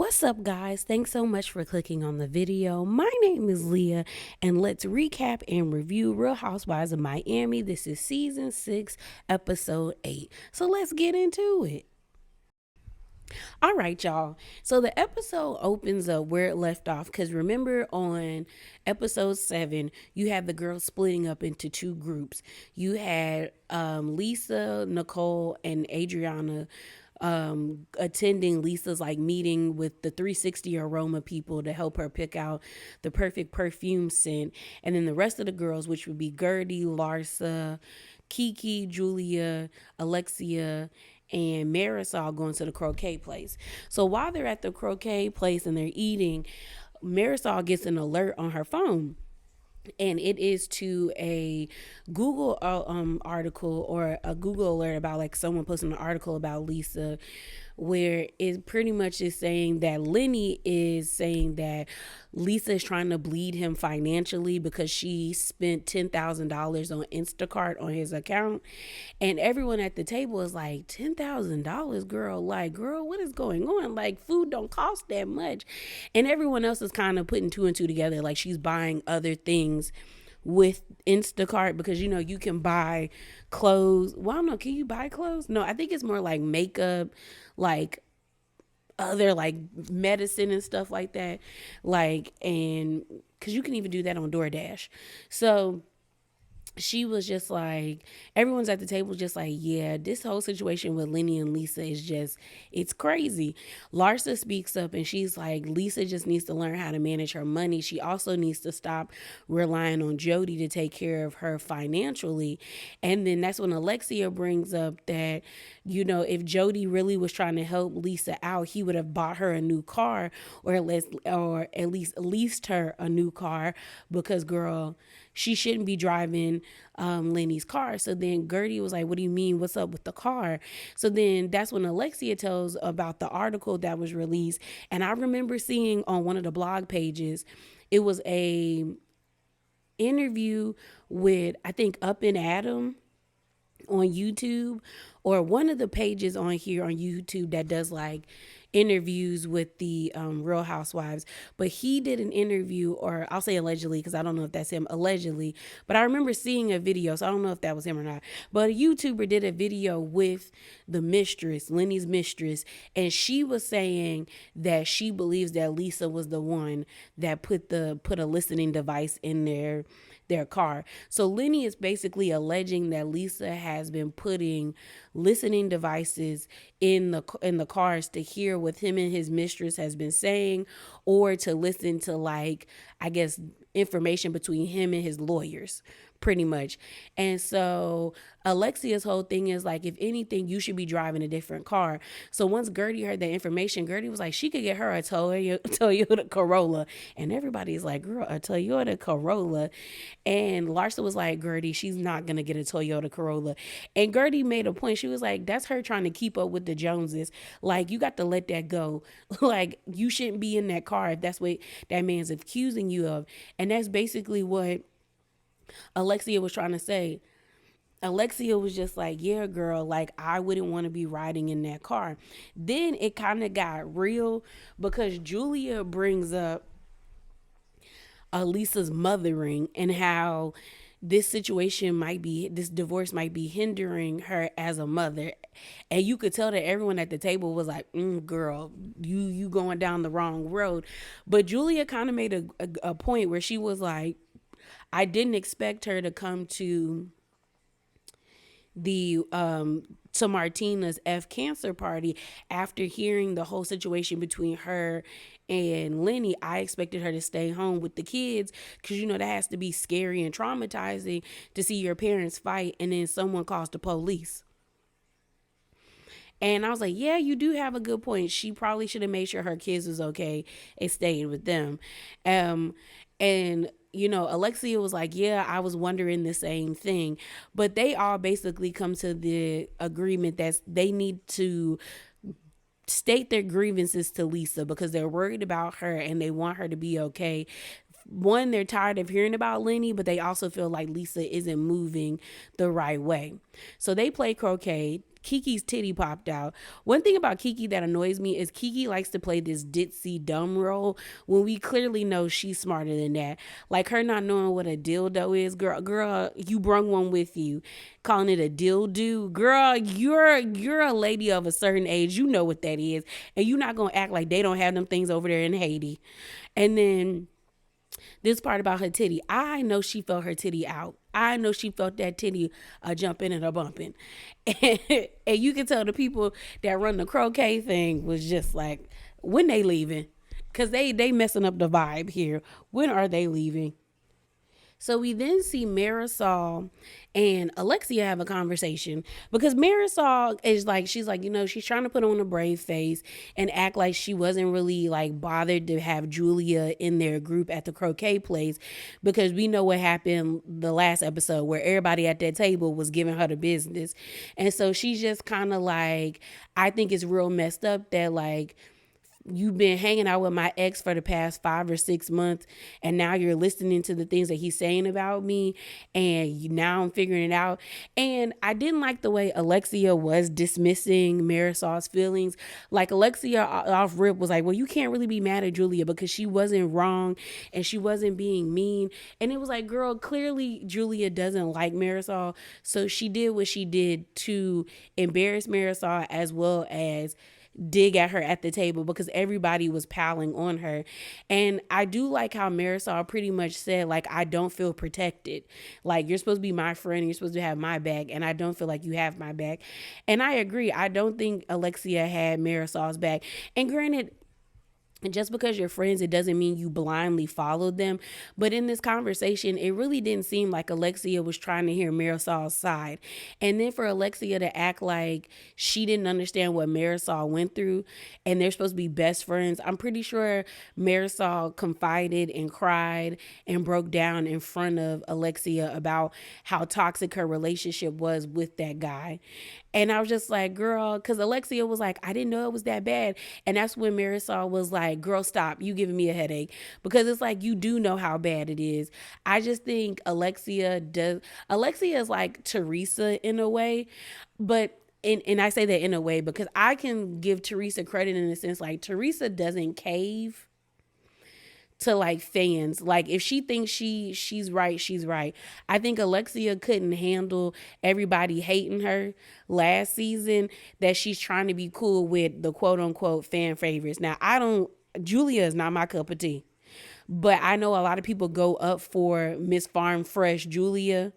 What's up, guys? Thanks so much for clicking on the video. My name is Leah, and let's recap and review Real Housewives of Miami. This is season 6, episode 8. So let's get into it. All right, y'all. So the episode opens up where it left off because remember on episode 7, you had the girls splitting up into two groups. You had Lisa, Nicole, and Adriana attending Lisa's like meeting with the 360 aroma people to help her pick out the perfect perfume scent. And then the rest of the girls, which would be Gertie, Larsa, Kiki, Julia, Alexia, and Marisol going to the croquet place. So while they're at the croquet place and they're eating, Marisol gets an alert on her phone, and it is to a Google article or a Google alert about like someone posting an article about Lisa, where it pretty much is saying that Lenny is saying that Lisa is trying to bleed him financially because she spent $10,000 on Instacart on his account, and everyone at the table is like, $10,000, girl, like, girl, what is going on? Like, food don't cost that much. And everyone else is kind of putting two and two together, like she's buying other things with Instacart because you can buy clothes. Well, I don't know, can you buy clothes? No, I think it's more like makeup, like other like medicine and stuff like that. Like, and because you can even do that on DoorDash. So she was just like, everyone's at the table just like, yeah, this whole situation with Lenny and Lisa is just, it's crazy. Larsa speaks up and she's like, Lisa just needs to learn how to manage her money. She also needs to stop relying on Jody to take care of her financially. And then that's when Alexia brings up that, if Jody really was trying to help Lisa out, he would have bought her a new car, or at least leased her a new car, because girl, she shouldn't be driving Lenny's car. So then Gertie was like, what do you mean? What's up with the car? So then that's when Alexia tells about the article that was released. And I remember seeing on one of the blog pages, it was a interview with, I think, Up and Adam on YouTube, or one of the pages on here on YouTube that does like interviews with the Real Housewives. But he did an interview, or I'll say allegedly because I don't know if that's him, allegedly, but I remember seeing a video, so I don't know if that was him or not. But a YouTuber did a video with the mistress, Lenny's mistress, and she was saying that she believes that Lisa was the one that put a listening device in their car. So Lenny is basically alleging that Lisa has been putting listening devices in the cars to hear what him and his mistress has been saying, or to listen to, like, I guess, information between him and his lawyers, pretty much. And so Alexia's whole thing is like, if anything, you should be driving a different car. So once Gertie heard that information, Gertie was like, she could get her a Toyota Corolla. And everybody's like, girl, a Toyota Corolla. And Larsa was like, Gertie, she's not going to get a Toyota Corolla. And Gertie made a point. She was like, that's her trying to keep up with the Joneses. Like, you got to let that go. Like, you shouldn't be in that car if that's what that man's accusing you of. And that's basically what Alexia was trying to say. Alexia was just like, yeah, girl, like, I wouldn't want to be riding in that car. Then it kind of got real because Julia brings up Lisa's mothering and how this divorce might be hindering her as a mother. And you could tell that everyone at the table was like, girl, you going down the wrong road. But Julia kind of made a point where she was like, I didn't expect her to come the to Martina's cancer party after hearing the whole situation between her and Lenny. I expected her to stay home with the kids because that has to be scary and traumatizing to see your parents fight and then someone calls the police. And I was like, yeah, you do have a good point. She probably should have made sure her kids was okay and stayed with them. And Alexia was like, yeah, I was wondering the same thing. But they all basically come to the agreement that they need to state their grievances to Lisa because they're worried about her and they want her to be okay. one, they're tired of hearing about Lenny, but they also feel like Lisa isn't moving the right way. So they play croquet. Kiki's titty popped out. One thing about Kiki that annoys me is Kiki likes to play this ditzy dumb role when we clearly know she's smarter than that. Like her not knowing what a dildo is. Girl, you brung one with you. Calling it a dildo. Girl, you're a lady of a certain age. You know what that is. And you're not gonna act like they don't have them things over there in Haiti. And then this part about her titty, I know she felt her titty out. I know she felt that titty jumping and a bumping. And, and you can tell the people that run the croquet thing was just like, when they leaving? Because they messing up the vibe here. When are they leaving? So we then see Marisol and Alexia have a conversation because Marisol is like, she's like, she's trying to put on a brave face and act like she wasn't really like bothered to have Julia in their group at the croquet place because we know what happened the last episode where everybody at that table was giving her the business. And so she's just kind of like, I think it's real messed up that like, you've been hanging out with my ex for the past 5 or 6 months and now you're listening to the things that he's saying about me and now I'm figuring it out. And I didn't like the way Alexia was dismissing Marisol's feelings. Like Alexia off rip was like, well, you can't really be mad at Julia because she wasn't wrong and she wasn't being mean. And it was like, girl, clearly Julia doesn't like Marisol, so she did what she did to embarrass Marisol as well as dig at her at the table because everybody was piling on her. And I do like how Marisol pretty much said, like, I don't feel protected. Like, you're supposed to be my friend and you're supposed to have my back, and I don't feel like you have my back. And I agree. I don't think Alexia had Marisol's back. And granted, and just because you're friends, it doesn't mean you blindly followed them. But in this conversation, it really didn't seem like Alexia was trying to hear Marisol's side. And then for Alexia to act like she didn't understand what Marisol went through and they're supposed to be best friends, I'm pretty sure Marisol confided and cried and broke down in front of Alexia about how toxic her relationship was with that guy. And I was just like, girl, because Alexia was like, I didn't know it was that bad. And that's when Marisol was like, girl, stop. You giving me a headache. Because it's like, you do know how bad it is. I just think Alexia is like Teresa in a way. But and I say that in a way because I can give Teresa credit in a sense like Teresa doesn't cave to like fans. Like if she thinks she's right, she's right. I think Alexia couldn't handle everybody hating her last season, that she's trying to be cool with the quote unquote fan favorites. Now Julia is not my cup of tea, but I know a lot of people go up for Miss Farm Fresh Julia.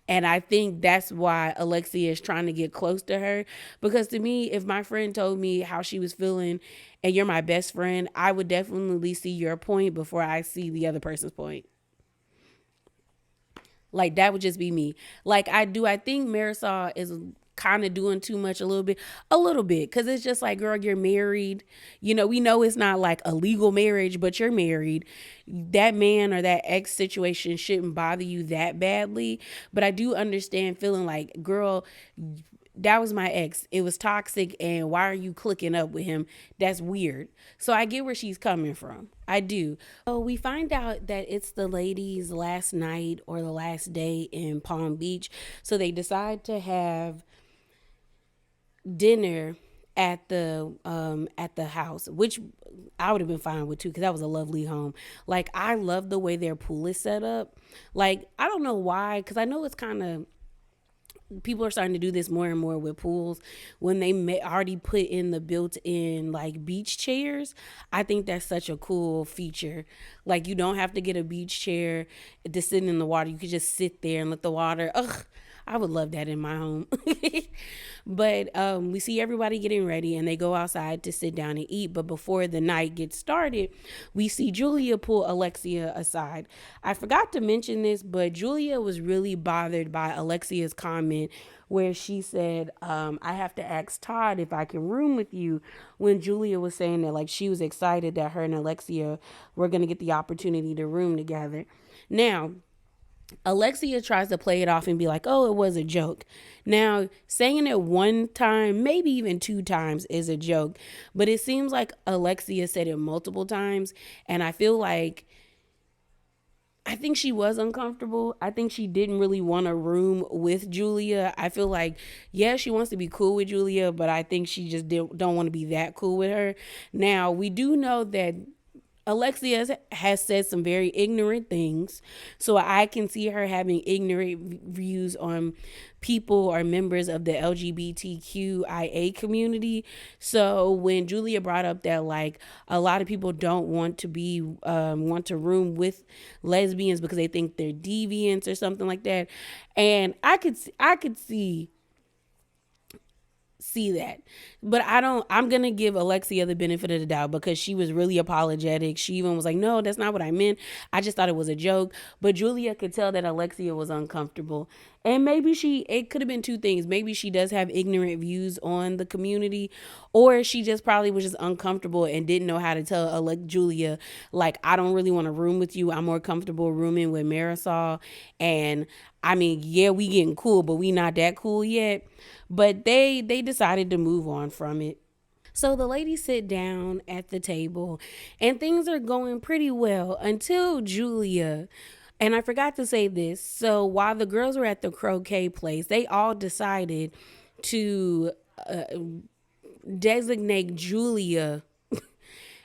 And I think that's why Alexia is trying to get close to her. Because to me, if my friend told me how she was feeling and you're my best friend, I would definitely see your point before I see the other person's point. Like that would just be me. Like I think Marisol is kind of doing too much a little bit. Cause it's just like, girl, you're married. We know it's not like a legal marriage, but you're married. That man or that ex situation shouldn't bother you that badly. But I do understand feeling like, girl, that was my ex. It was toxic. And why are you clicking up with him? That's weird. So I get where she's coming from. I do. So we find out that it's the ladies' last night or the last day in Palm Beach. So they decide to have dinner at the house, which I would have been fine with too, because that was a lovely home. Like I love the way their pool is set up. Like I don't know why, because I know it's kind of, people are starting to do this more and more with pools when they already put in the built-in like beach chairs. I think that's such a cool feature. Like you don't have to get a beach chair to sit in the water. You could just sit there and let the water. I would love that in my home. But we see everybody getting ready and they go outside to sit down and eat. But before the night gets started, we see Julia pull Alexia aside. I forgot to mention this, but Julia was really bothered by Alexia's comment where she said, I have to ask Todd if I can room with you, when Julia was saying that like she was excited that her and Alexia were going to get the opportunity to room together. Now, Alexia tries to play it off and be like, oh, it was a joke. Now, saying it one time, maybe even 2 times is a joke, but it seems like Alexia said it multiple times. And I feel like I think she was uncomfortable. I think she didn't really want a room with Julia. I feel like, yeah, she wants to be cool with Julia, but I think she just don't want to be that cool with her. Now, we do know that Alexia has said some very ignorant things. So I can see her having ignorant views on people or members of the LGBTQIA community. So when Julia brought up that like a lot of people don't want to be want to room with lesbians because they think they're deviants or something like that, and I could see that. But I'm gonna give Alexia the benefit of the doubt because she was really apologetic. She even was like, no, that's not what I meant. I just thought it was a joke. But Julia could tell that Alexia was uncomfortable. And maybe it could have been two things. Maybe she does have ignorant views on the community, or she just probably was just uncomfortable and didn't know how to tell Julia, like, I don't really want to room with you. I'm more comfortable rooming with Marisol. And I mean, yeah, we getting cool, but we not that cool yet. But they decided to move on from it. So the ladies sit down at the table and things are going pretty well until Julia. And I forgot to say this. So while the girls were at the croquet place, they all decided to designate Julia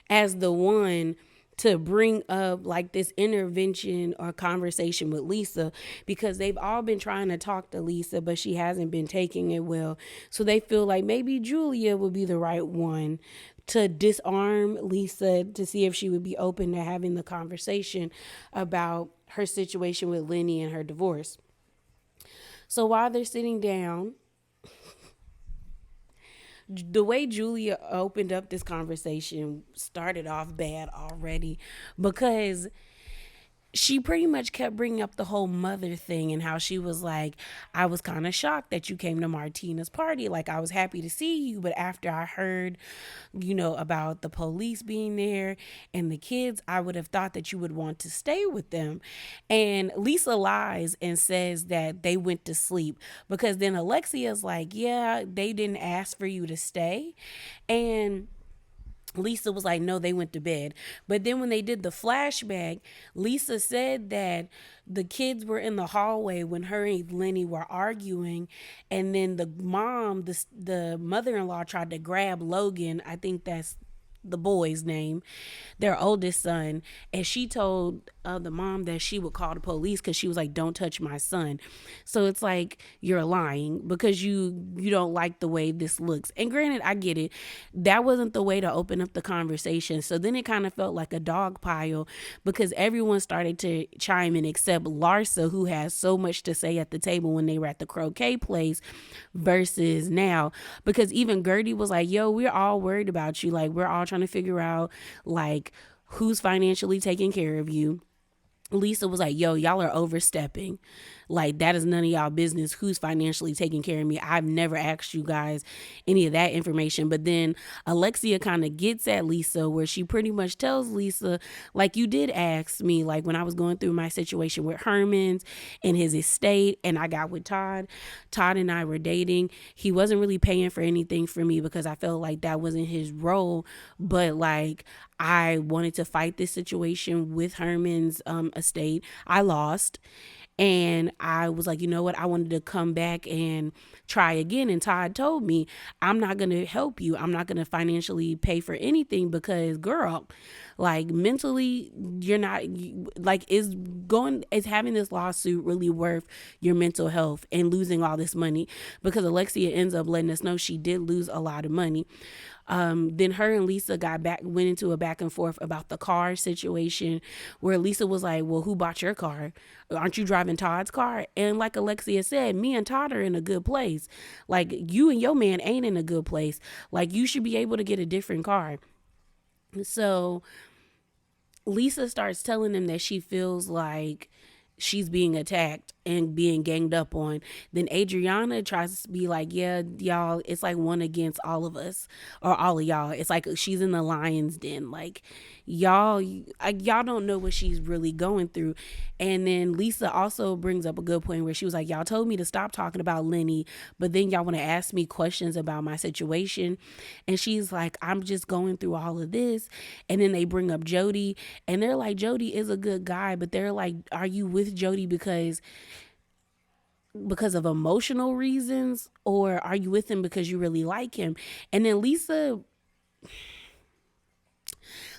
as the one to bring up like this intervention or conversation with Lisa, because they've all been trying to talk to Lisa, but she hasn't been taking it well. So they feel like maybe Julia would be the right one to disarm Lisa to see if she would be open to having the conversation about her situation with Lenny and her divorce. So while they're sitting down, the way Julia opened up this conversation started off bad already, because she pretty much kept bringing up the whole mother thing and how she was like, I was kind of shocked that you came to Martina's party. Like, I was happy to see you, but after I heard, about the police being there and the kids, I would have thought that you would want to stay with them. And Lisa lies and says that they went to sleep, because then Alexia's like, yeah, they didn't ask for you to stay. And Lisa was like, no, they went to bed. But then when they did the flashback, Lisa said that the kids were in the hallway when her and Lenny were arguing. And then the mother-in-law tried to grab Logan. I think that's the boy's name, their oldest son, and she told the mom that she would call the police because she was like, don't touch my son. So it's like, you're lying because you don't like the way this looks. And granted, I get it, that wasn't the way to open up the conversation. So then it kind of felt like a dog pile, because everyone started to chime in except Larsa, who has so much to say at the table when they were at the croquet place versus now. Because even Gertie was like, yo, we're all worried about you, like we're all trying to figure out like who's financially taking care of you. Lisa was like, yo, y'all are overstepping. Like, that is none of y'all business who's financially taking care of me. I've never asked you guys any of that information. But then Alexia kind of gets at Lisa, where she pretty much tells Lisa, like, you did ask me, like, when I was going through my situation with Herman's and his estate, and I got with Todd and I were dating. He wasn't really paying for anything for me because I felt like that wasn't his role. But, like, I wanted to fight this situation with Herman's estate. I lost. And I was like, you know what? I wanted to come back and try again. And Todd told me, I'm not going to help you. I'm not going to financially pay for anything because, girl, like, mentally, you're not, like, is having this lawsuit really worth your mental health and losing all this money? Because Alexia ends up letting us know she did lose a lot of money. Then her and Lisa went into a back and forth about the car situation, where Lisa was like, well, who bought your car? Aren't you driving Todd's car? And like Alexia said, me and Todd are in a good place. Like, you and your man ain't in a good place. Like, you should be able to get a different car. So Lisa starts telling them that she feels like she's being attacked and being ganged up on. Then Adriana tries to be like, yeah, y'all, it's like one against all of us or all of y'all. It's like she's in the lion's den. Like y'all don't know what she's really going through. And then Lisa also brings up a good point where she was like, y'all told me to stop talking about Lenny, but then y'all want to ask me questions about my situation. And she's like, I'm just going through all of this. And then they bring up Jody and they're like, Jody is a good guy, but they're like, are you with Jody because of emotional reasons, or are you with him because you really like him? And then Lisa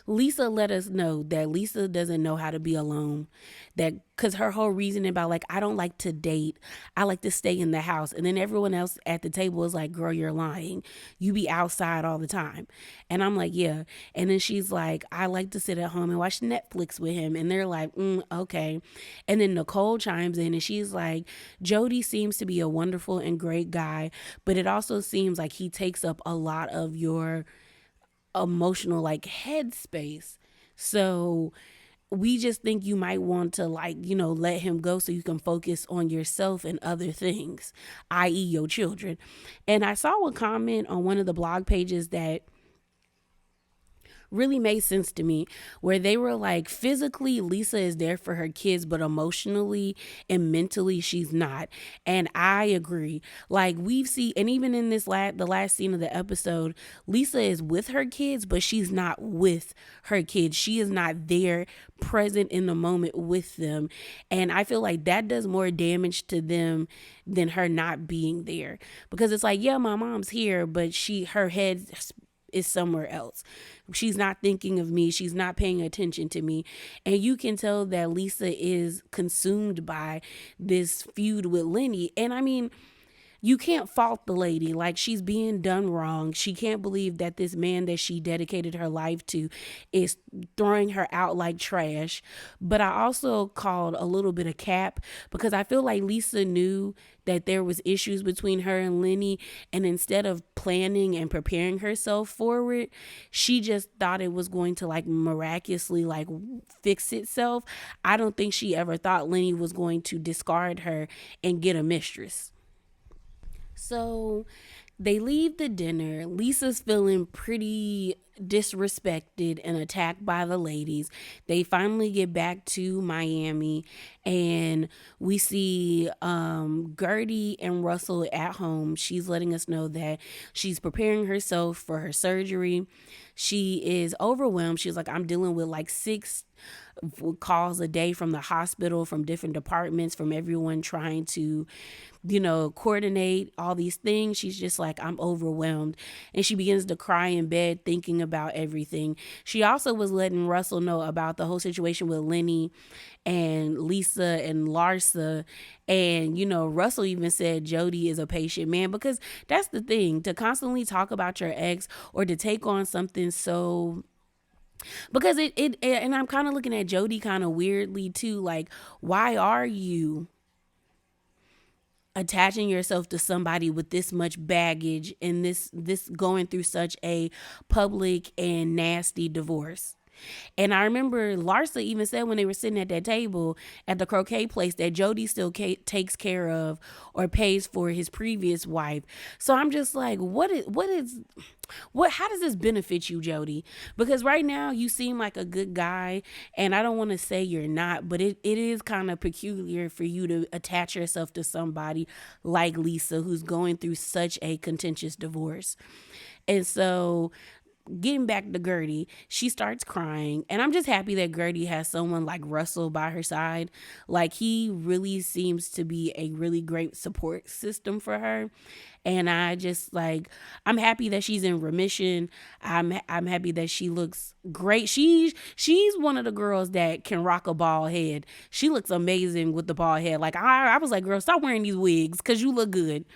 let us know that Lisa doesn't know how to be alone. That because her whole reason about like, I don't like to date. I like to stay in the house. And then everyone else at the table is like, girl, you're lying. You be outside all the time. And I'm like, yeah. And then she's like, I like to sit at home and watch Netflix with him. And they're like, okay. And then Nicole chimes in and she's like, Jody seems to be a wonderful and great guy, but it also seems like he takes up a lot of your emotional like headspace. So we just think you might want to like, let him go so you can focus on yourself and other things, i.e. your children. And I saw a comment on one of the blog pages that really made sense to me, where they were like, physically Lisa is there for her kids, but emotionally and mentally she's not. And I agree. Like we've seen, and even in the last scene of the episode, Lisa is with her kids, but she's not with her kids. She is not there present in the moment with them. And I feel like that does more damage to them than her not being there, because it's like, yeah, my mom's here, but her head is somewhere else. She's not thinking of me. She's not paying attention to me. And you can tell that Lisa is consumed by this feud with Lenny. And I mean, you can't fault the lady. Like, she's being done wrong. She can't believe that this man that she dedicated her life to is throwing her out like trash. But I also called a little bit of cap, because I feel like Lisa knew that there was issues between her and Lenny, and instead of planning and preparing herself for it, she just thought it was going to like miraculously like fix itself. I don't think she ever thought Lenny was going to discard her and get a mistress. So they leave the dinner. Lisa's feeling pretty disrespected and attacked by the ladies. They finally get back to Miami, and we see Gertie and Russell at home. She's letting us know that she's preparing herself for her surgery. She is overwhelmed. She's like, I'm dealing with like 6 calls a day from the hospital, from different departments, from everyone trying to, coordinate all these things. She's just like, I'm overwhelmed. And she begins to cry in bed thinking about everything. She also was letting Russell know about the whole situation with Lenny and Lisa and Larsa. And, Russell even said Jody is a patient man, because that's the thing, to constantly talk about your ex or to take on something so, because and I'm kind of looking at Jody kind of weirdly too. Like, why are you attaching yourself to somebody with this much baggage and this going through such a public and nasty divorce? And I remember Larsa even said when they were sitting at that table at the croquet place that Jody still takes care of or pays for his previous wife. So I'm just like, how does this benefit you, Jody? Because right now you seem like a good guy, and I don't want to say you're not, but it is kind of peculiar for you to attach yourself to somebody like Lisa, who's going through such a contentious divorce. And so, getting back to Gertie, she starts crying, and I'm just happy that Gertie has someone like Russell by her side. Like, he really seems to be a really great support system for her. And I just like, I'm happy that she's in remission. I'm happy that she looks great. She's one of the girls that can rock a bald head. She looks amazing with the bald head. Like, I was like, girl, stop wearing these wigs, because you look good.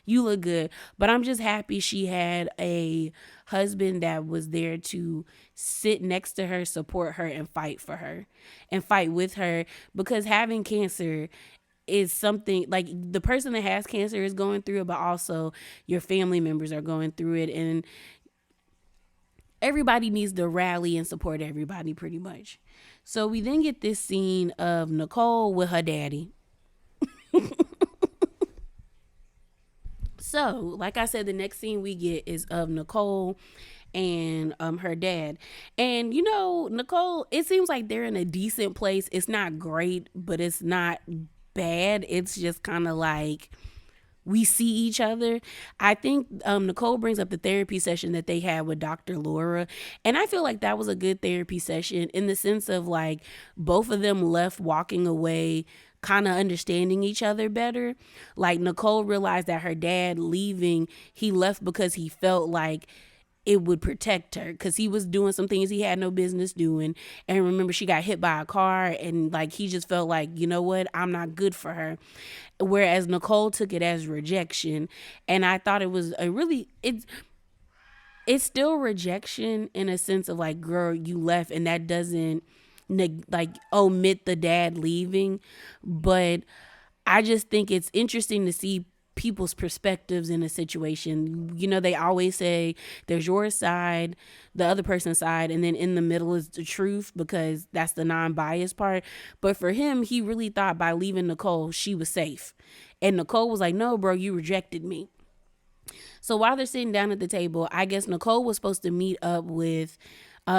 You look good. But I'm just happy she had a husband that was there to sit next to her, support her, and fight for her and fight with her, because having cancer is something like the person that has cancer is going through it, but also your family members are going through it, and everybody needs to rally and support everybody pretty much. So we then get this scene of Nicole with her daddy. So, like I said, the next scene we get is of Nicole and her dad. And you know, Nicole, it seems like they're in a decent place. It's not great, but it's not bad. It's just kind of like we see each other. I think Nicole brings up the therapy session that they had with Dr. Laura. And I feel like that was a good therapy session in the sense of like both of them left walking away kind of understanding each other better. Like Nicole realized that her dad leaving, he left because he felt like it would protect her because he was doing some things he had no business doing. And remember, she got hit by a car, and like he just felt like, you know what, I'm not good for her. Whereas Nicole took it as rejection, and I thought it was a really it's still rejection in a sense of like, girl, you left, and that doesn't like omit the dad leaving, but I just think it's interesting to see people's perspectives in a situation. You know, they always say there's your side, the other person's side, and then in the middle is the truth because that's the non-biased part. But for him, he really thought by leaving Nicole, she was safe. And Nicole was like, no, bro, you rejected me. So while they're sitting down at the table, I guess Nicole was supposed to meet up with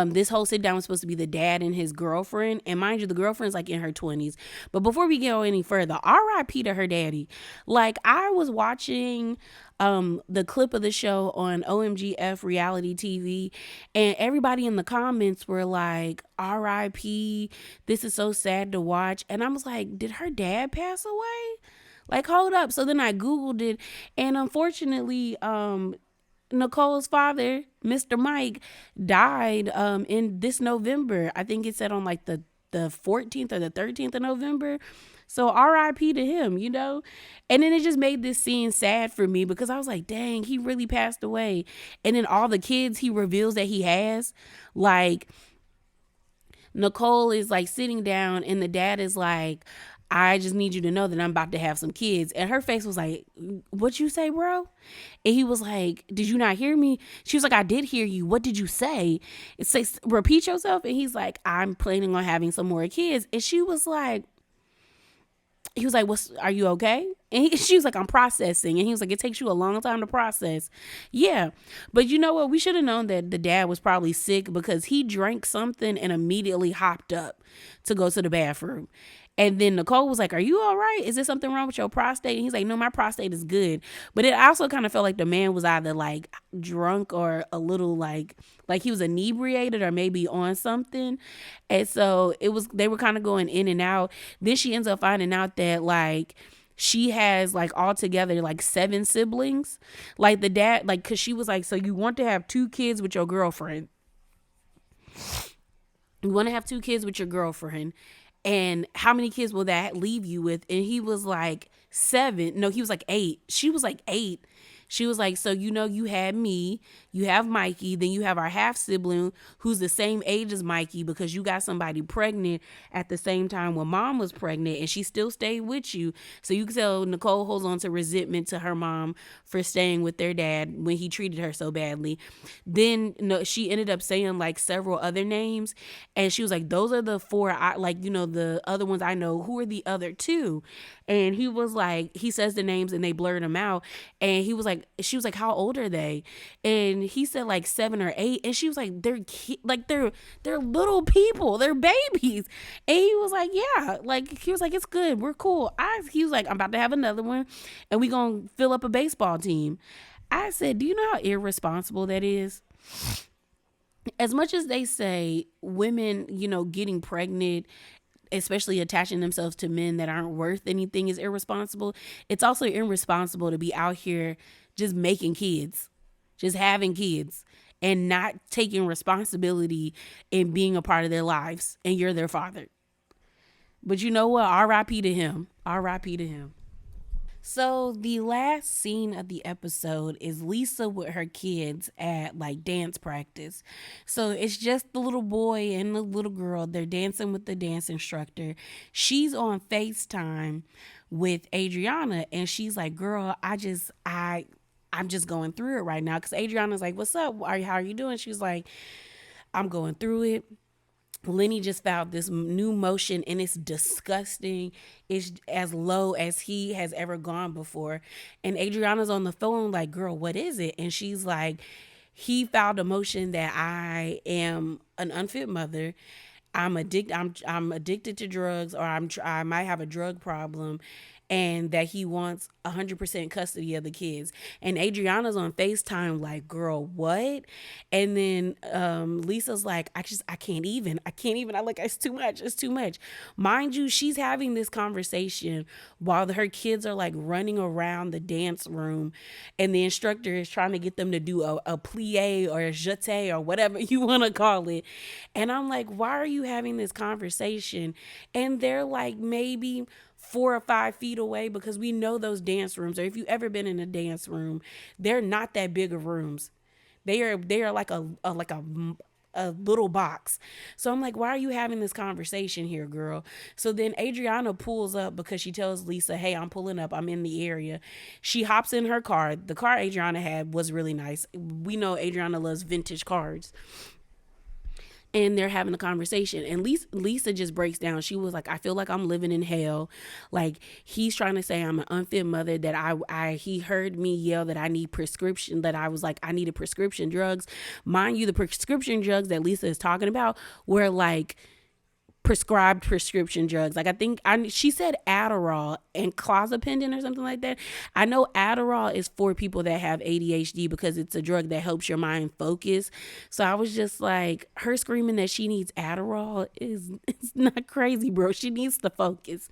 this whole sit down was supposed to be the dad and his girlfriend. And mind you, the girlfriend's like in her 20s. But before we go any further, RIP to her daddy. Like, I was watching the clip of the show on OMGF reality TV, and everybody in the comments were like, RIP, this is so sad to watch. And I was like, did her dad pass away? Like, hold up. So then I Googled it, and unfortunately, Nicole's father, Mr. Mike, died in this November. I think it said on like the 14th or the 13th of November. So RIP to him, you know? And then it just made this scene sad for me because I was like, dang, he really passed away. And then all the kids he reveals that he has, like Nicole is like sitting down and the dad is like, I just need you to know that I'm about to have some kids. And her face was like, what you say, bro? And he was like, did you not hear me? She was like, I did hear you. What did you say? It says, repeat yourself. And he's like, I'm planning on having some more kids. And she was like, he was like, are you okay? And she was like, I'm processing. And he was like, it takes you a long time to process. Yeah. But you know what? We should have known that the dad was probably sick because he drank something and immediately hopped up to go to the bathroom. And then Nicole was like, are you all right? Is there something wrong with your prostate? And he's like, no, my prostate is good. But it also kind of felt like the man was either like drunk or a little like he was inebriated or maybe on something. And so they were kind of going in and out. Then she ends up finding out that like she has like altogether like 7 siblings. Like the dad, like, cause she was like, so you want to have 2 kids with your girlfriend. You want to have 2 kids with your girlfriend. And how many kids will that leave you with? And he was like 7. No, he was like 8. She was like 8. She was like, so you know, you had me, you have Mikey, then you have our half sibling who's the same age as Mikey because you got somebody pregnant at the same time when mom was pregnant and she still stayed with you. So you can tell Nicole holds on to resentment to her mom for staying with their dad when he treated her so badly. Then no, she ended up saying like several other names and she was like, those are the 4 I like, you know, the other ones I know. Who are the other 2? And he was like, he says the names and they blurred them out. And he was like, she was like, how old are they? And he said like 7 or 8. And she was like, they're little people, they're babies. And he was like, yeah, like he was like, it's good, we're cool. He was like, I'm about to have another one, and we gonna fill up a baseball team. I said, do you know how irresponsible that is? As much as they say women, you know, getting pregnant, especially attaching themselves to men that aren't worth anything, is irresponsible. It's also irresponsible to be out here just making kids, just having kids, and not taking responsibility in being a part of their lives, and you're their father. But you know what? RIP to him. RIP to him. So the last scene of the episode is Lisa with her kids at like dance practice. So it's just the little boy and the little girl. They're dancing with the dance instructor. She's on FaceTime with Adriana and she's like, girl, I'm just going through it right now. Cause Adriana's like, what's up? How are you doing? She's like, I'm going through it. Lenny just found this new motion and it's disgusting. It's as low as he has ever gone before. And Adriana's on the phone, like, girl, what is it? And she's like, he found a motion that I am an unfit mother. I'm addicted to drugs, or I might have a drug problem, and that he wants 100% custody of the kids. And Adriana's on FaceTime like, girl, what? And then Lisa's like, I can't even. I like, it's too much. It's too much. Mind you, she's having this conversation while her kids are like running around the dance room, and the instructor is trying to get them to do a plie or a jeté or whatever you want to call it. And I'm like, why are you having this conversation? And they're like, maybe 4 or 5 feet away, because we know those dance rooms, or if you've ever been in a dance room, they're not that big of rooms. They are like a little box. So I'm like, why are you having this conversation here, girl? So then Adriana pulls up because she tells Lisa, hey, I'm pulling up. I'm in the area. She hops in her car. The car Adriana had was really nice. We know Adriana loves vintage cars. And they're having a conversation, and Lisa just breaks down. She was like, I feel like I'm living in hell. Like, he's trying to say I'm an unfit mother, that I he heard me yell that I need prescription, that I was like, I needed prescription drugs. Mind you, the prescription drugs that Lisa is talking about were like prescribed prescription drugs. Like, I think she said Adderall and clozapine or something like that. I know Adderall is for people that have ADHD because it's a drug that helps your mind focus. So I was just like, her screaming that she needs Adderall is, it's not crazy, bro. She needs to focus.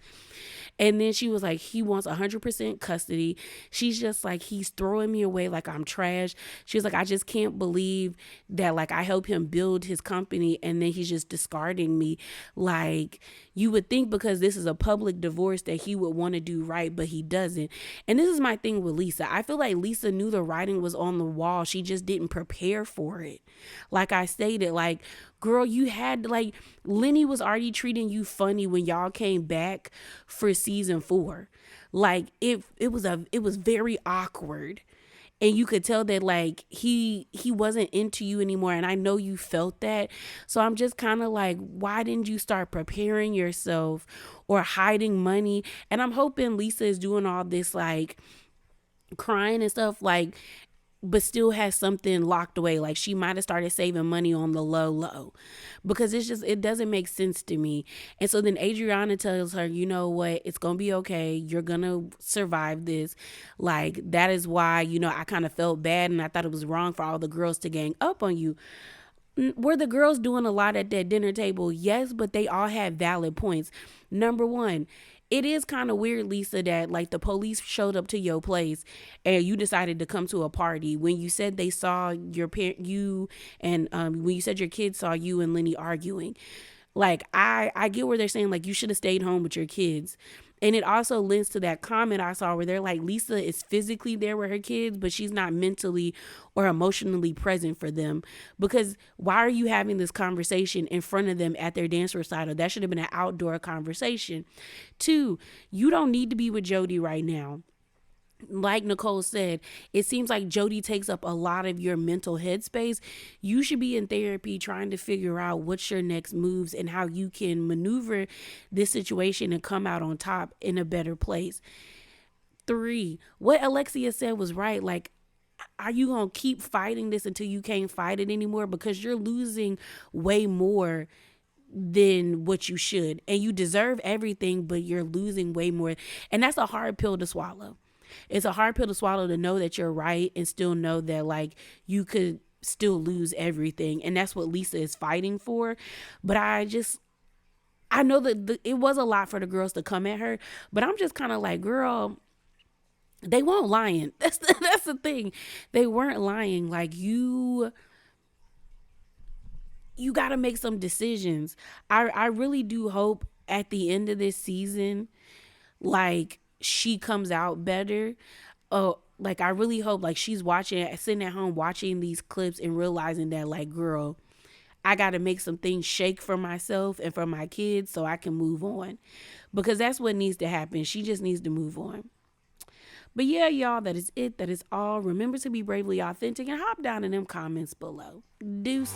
And then she was like, he wants 100% custody. She's just like, he's throwing me away like I'm trash. She was like, I just can't believe that, like, I help him build his company and then he's just discarding me. Like, you would think because this is a public divorce that he would want to do right, but he doesn't. And this is my thing with Lisa. I feel like Lisa knew the writing was on the wall. She just didn't prepare for it. Like I stated, like, girl, you had, like, Lenny was already treating you funny when y'all came back for season 4. Like, it was very awkward. And you could tell that, like, he wasn't into you anymore, and I know you felt that. So I'm just kind of like, why didn't you start preparing yourself or hiding money? And I'm hoping Lisa is doing all this, like, crying and stuff, like, but still has something locked away. Like, she might have started saving money on the low, because it doesn't make sense to me. And so then Adriana tells her, you know what, it's gonna be okay, you're gonna survive this. Like, that is why, I kind of felt bad, and I thought it was wrong for all the girls to gang up on you. Were the girls doing a lot at that dinner table? Yes, but they all had valid points. Number one, it is kind of weird, Lisa, that, like, the police showed up to your place and you decided to come to a party when you said they saw you, and when you said your kids saw you and Lenny arguing. Like, I get where they're saying, like, you should have stayed home with your kids. And it also links to that comment I saw where they're like, Lisa is physically there with her kids, but she's not mentally or emotionally present for them. Because why are you having this conversation in front of them at their dance recital? That should have been an outdoor conversation. 2, you don't need to be with Jody right now. Like Nicole said, it seems like Jody takes up a lot of your mental headspace. You should be in therapy trying to figure out what's your next moves and how you can maneuver this situation and come out on top in a better place. 3, what Alexia said was right. Like, are you going to keep fighting this until you can't fight it anymore? Because you're losing way more than what you should. And you deserve everything, but you're losing way more. And that's a hard pill to swallow. It's a hard pill to swallow, to know that you're right and still know that, like, you could still lose everything. And that's what Lisa is fighting for. But I know that it was a lot for the girls to come at her, but I'm just kind of like, girl, they weren't lying. That's the thing. They weren't lying. Like, you got to make some decisions. I really do hope at the end of this season, like, she comes out better. Oh, like, I really hope, like, she's sitting at home watching these clips and realizing that, like, girl, I got to make some things shake for myself and for my kids so I can move on. Because that's what needs to happen. She just needs to move on. But yeah, y'all, that is it. That is all. Remember to be bravely authentic and hop down in them comments below. Deuces.